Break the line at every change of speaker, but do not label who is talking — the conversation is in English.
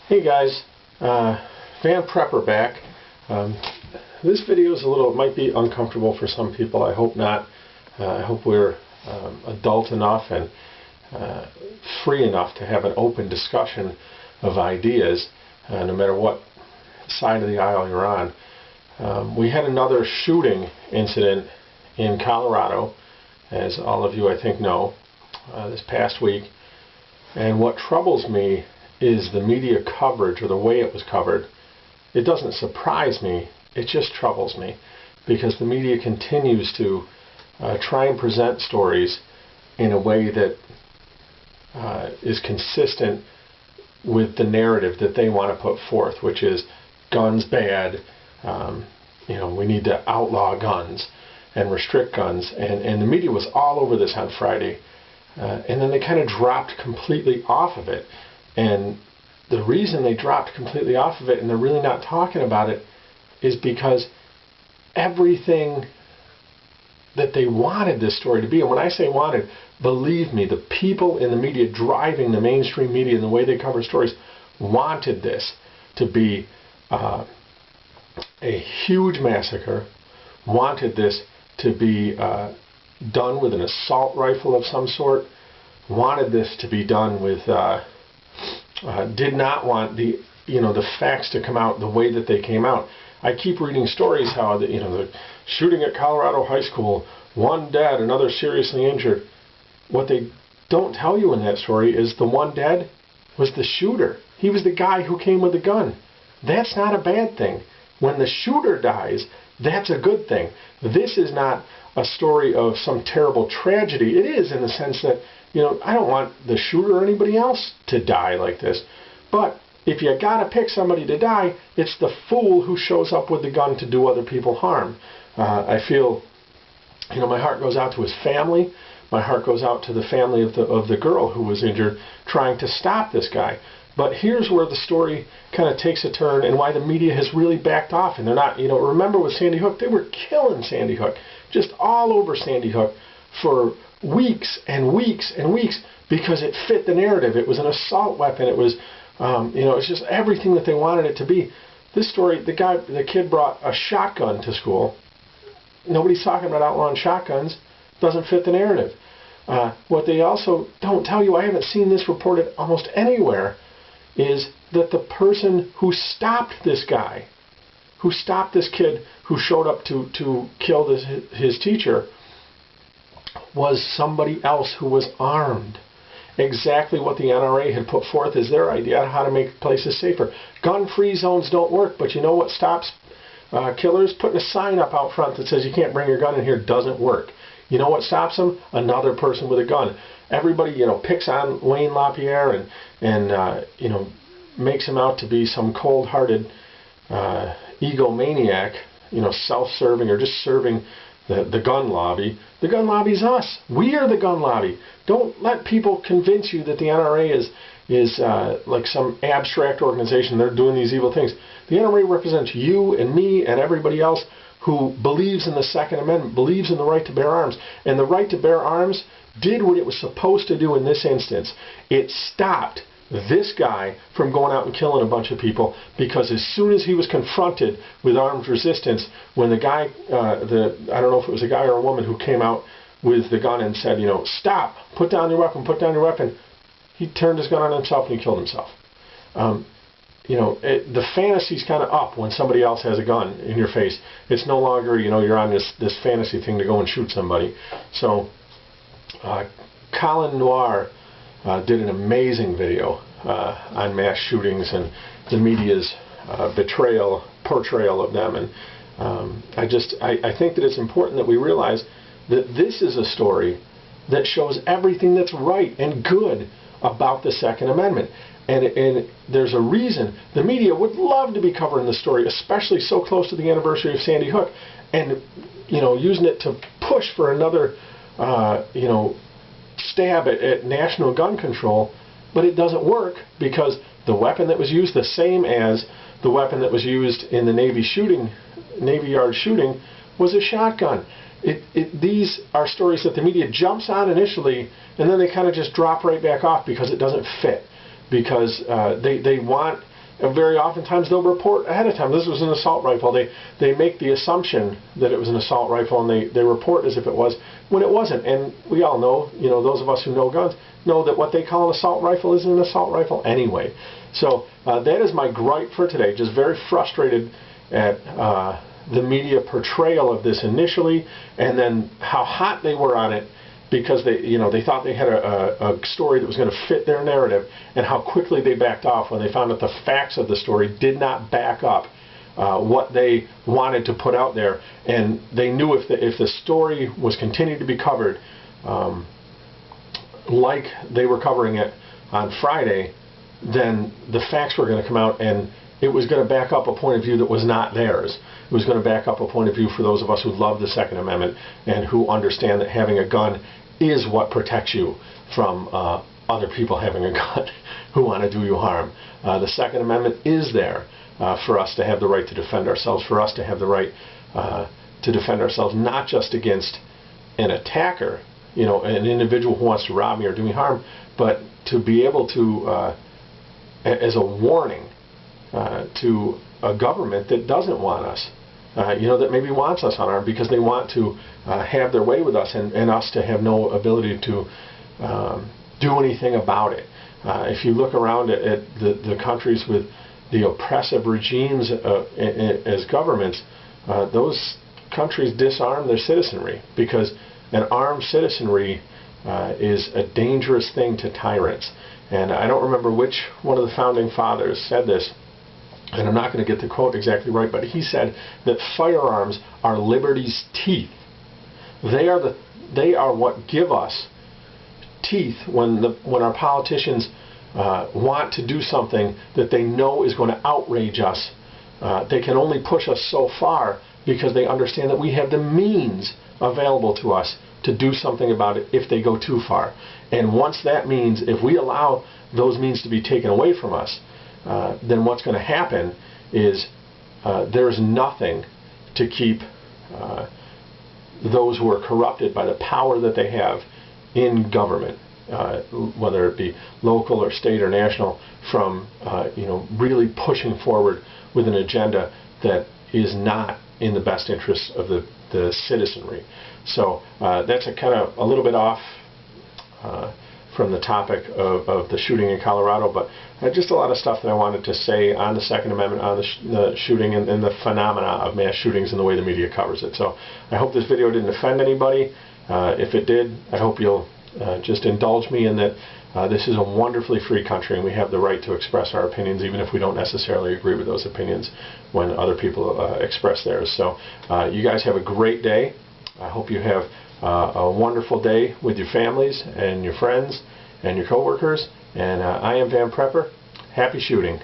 Hey guys, Van Prepper back. This video is might be uncomfortable for some people. I hope not. I hope we're adult enough and free enough to have an open discussion of ideas, no matter what side of the aisle you're on. We had another shooting incident in Colorado, as all of you I think know, this past week. And what troubles me is the media coverage, or the way it was covered. It doesn't surprise me, it just troubles me, because the media continues to try and present stories in a way that is consistent with the narrative that they want to put forth, which is guns bad, we need to outlaw guns and restrict guns, and the media was all over this on Friday, and then they kind of dropped completely off of it. And the reason they dropped completely off of it and they're really not talking about it is because everything that they wanted this story to be, and when I say wanted, believe me, the people in the media driving the mainstream media and the way they cover stories wanted this to be a huge massacre, wanted this to be done with an assault rifle of some sort, wanted this to be done with did not want the facts to come out the way that they came out. I keep reading stories how the shooting at Colorado High School, one dead, another seriously injured. What they don't tell you in that story is the one dead was the shooter. He was the guy who came with the gun. That's not a bad thing. When the shooter dies, that's a good thing. This is not a story of some terrible tragedy. It is in the sense that I don't want the shooter or anybody else to die like this. But if you gotta pick somebody to die, it's the fool who shows up with the gun to do other people harm. I feel, my heart goes out to his family. My heart goes out to the family of the girl who was injured trying to stop this guy. But here's where the story kind of takes a turn, and why the media has really backed off. And they're not, remember with Sandy Hook, they were killing Sandy Hook, just all over Sandy Hook for weeks and weeks and weeks, because it fit the narrative. It was an assault weapon. It was, it's just everything that they wanted it to be. This story, the kid brought a shotgun to school. Nobody's talking about outlawing shotguns. Doesn't fit the narrative. What they also don't tell you, I haven't seen this reported almost anywhere, is that the person who stopped this guy, who stopped this kid who showed up to kill his teacher, was somebody else who was armed. Exactly what the NRA had put forth as their idea on how to make places safer. Gun-free zones don't work, but you know what stops killers? Putting a sign up out front that says you can't bring your gun in here doesn't work. You know what stops them? Another person with a gun. Everybody, picks on Wayne LaPierre and makes him out to be some cold-hearted egomaniac, self-serving or just serving the gun lobby. The gun lobby's us. We are the gun lobby. Don't let people convince you that the NRA is like some abstract organization. They're doing these evil things. The NRA represents you and me and everybody else who believes in the Second Amendment, believes in the right to bear arms. And the right to bear arms did what it was supposed to do in this instance. It stopped this guy from going out and killing a bunch of people, because as soon as he was confronted with armed resistance, when the guy, I don't know if it was a guy or a woman who came out with the gun and said, stop, put down your weapon, he turned his gun on himself and he killed himself. The fantasy's kind of up when somebody else has a gun in your face. It's no longer, you're on this fantasy thing to go and shoot somebody. So, Colin Noir did an amazing video on mass shootings and the media's portrayal of them. And I think that it's important that we realize that this is a story that shows everything that's right and good about the Second Amendment. And there's a reason the media would love to be covering the story, especially so close to the anniversary of Sandy Hook, and using it to push for another stab at national gun control. But it doesn't work, because the weapon that was used, the same as the weapon that was used in the Navy Yard shooting, was a shotgun. These are stories that the media jumps on initially, and then they kind of just drop right back off because it doesn't fit. Because they want And very oftentimes they'll report ahead of time, this was an assault rifle. They make the assumption that it was an assault rifle, and they report as if it was, when it wasn't. And we all know, those of us who know guns, know that what they call an assault rifle isn't an assault rifle anyway. So that is my gripe for today. Just very frustrated at the media portrayal of this initially, and then how hot they were on it, because they thought they had a story that was going to fit their narrative, and how quickly they backed off when they found that the facts of the story did not back up what they wanted to put out there. And they knew if the story was continued to be covered like they were covering it on Friday, then the facts were going to come out, and it was going to back up a point of view that was not theirs. It was going to back up a point of view for those of us who love the Second Amendment and who understand that having a gun is what protects you from other people having a gun who want to do you harm. The Second Amendment is there for us to have the right to defend ourselves, for us to have the right to defend ourselves not just against an attacker, an individual who wants to rob me or do me harm, but to be able to, as a warning to a government that doesn't want us, that maybe wants us unarmed because they want to have their way with us, and us to have no ability to do anything about it. If you look around at the countries with the oppressive regimes as governments, those countries disarm their citizenry, because an armed citizenry is a dangerous thing to tyrants. And I don't remember which one of the founding fathers said this, and I'm not going to get the quote exactly right, but he said that firearms are liberty's teeth. They are what give us teeth when our politicians want to do something that they know is going to outrage us. They can only push us so far because they understand that we have the means available to us to do something about it if they go too far. And once that means, if we allow those means to be taken away from us, then what's going to happen is there's nothing to keep those who are corrupted by the power that they have in government, whether it be local or state or national, from really pushing forward with an agenda that is not in the best interest of the citizenry. So that's a little bit off from the topic of the shooting in Colorado, but just a lot of stuff that I wanted to say on the Second Amendment, on the shooting, and the phenomena of mass shootings and the way the media covers it. So I hope this video didn't offend anybody. If it did, I hope you'll just indulge me in that this is a wonderfully free country, and we have the right to express our opinions, even if we don't necessarily agree with those opinions when other people express theirs. So you guys have a great day. I hope you have a wonderful day with your families and your friends and your coworkers. And I am Van Prepper. Happy shooting.